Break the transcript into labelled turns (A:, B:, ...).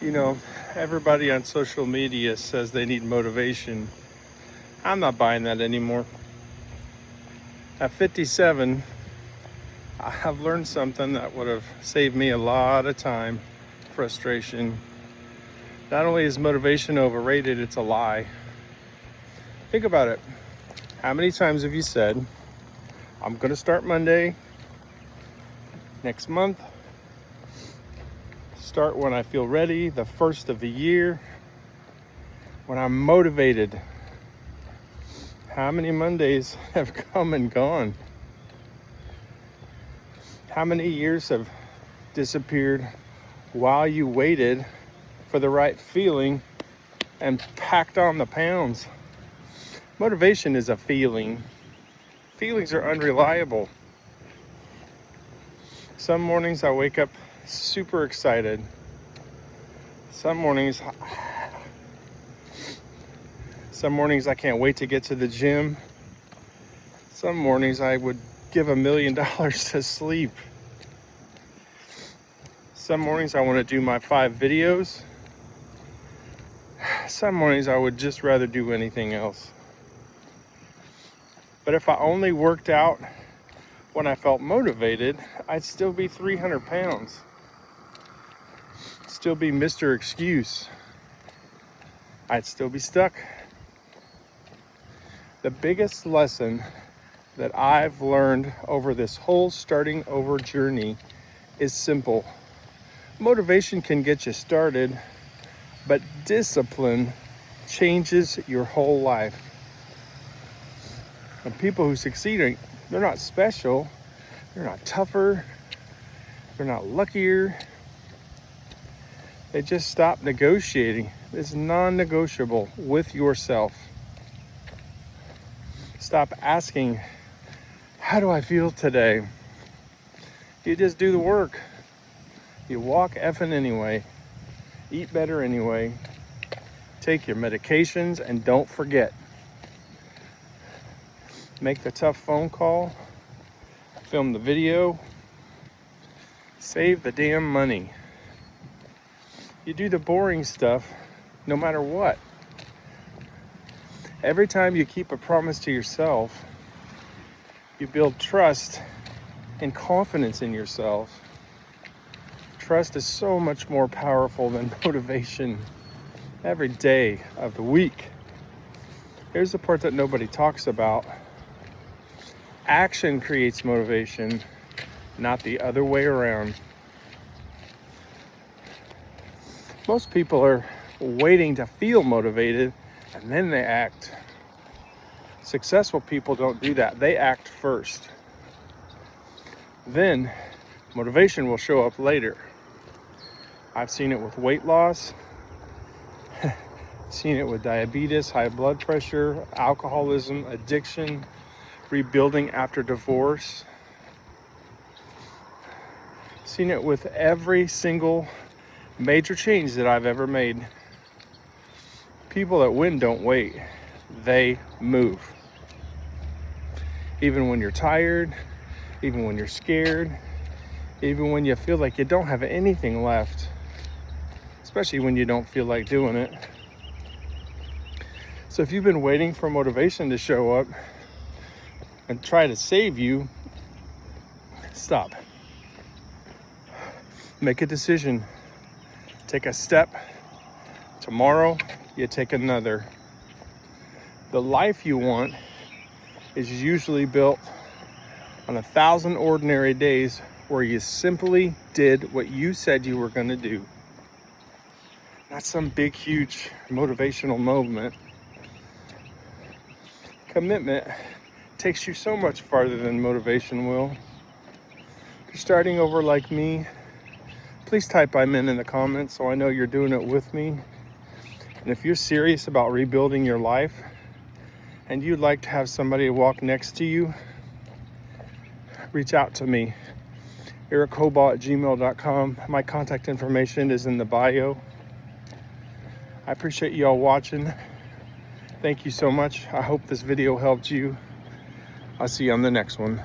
A: You know, everybody on social media says they need motivation. I'm not buying that anymore. At 57, I've learned something that would have saved me a lot of time, frustration. Not only is motivation overrated, it's a lie. Think about it. How many times have you said, I'm going to start Monday, next month, start when I feel ready, the first of the year, when I'm motivated? How many Mondays have come and gone? How many years have disappeared while you waited for the right feeling and packed on the pounds? Motivation is a feeling. Feelings are unreliable. Some mornings I wake up super excited. Some mornings I can't wait to get to the gym. Some mornings I would give $1 million to sleep. Some mornings I want to do my 5 videos. Some mornings I would just rather do anything else. But if I only worked out when I felt motivated, I'd still be 300 pounds. Still be Mr. Excuse. I'd still be stuck. The biggest lesson that I've learned over this whole starting over journey is simple. Motivation can get you started, but discipline changes your whole life. And people who succeed, they're not special, they're not tougher, they're not luckier. They just stop negotiating. It's non-negotiable with yourself. Stop asking, how do I feel today? You just do the work. You walk effing anyway. Eat better anyway. Take your medications and don't forget. Make the tough phone call. Film the video. Save the damn money. You do the boring stuff no matter what. Every time you keep a promise to yourself, you build trust and confidence in yourself. Trust is so much more powerful than motivation every day of the week. Here's the part that nobody talks about. Action creates motivation, not the other way around. Most people are waiting to feel motivated and then they act. Successful people don't do that. They act first. Then motivation will show up later. I've seen it with weight loss, seen it with diabetes, high blood pressure, alcoholism, addiction, rebuilding after divorce. Seen it with every single major change that I've ever made. People that win don't wait, they move. Even when you're tired, even when you're scared, even when you feel like you don't have anything left, especially when you don't feel like doing it. So if you've been waiting for motivation to show up and try to save you, stop. Make a decision. Take a step. Tomorrow, you take another. The life you want is usually built on 1,000 ordinary days where you simply did what you said you were going to do. Not some big, huge motivational moment. Commitment takes you so much farther than motivation will. If you're starting over like me, please type I'm in the comments so I know you're doing it with me. And if you're serious about rebuilding your life and you'd like to have somebody walk next to you, reach out to me. erichobaugh@gmail.com. My contact information is in the bio. I appreciate you all watching. Thank you so much. I hope this video helped you. I'll see you on the next one.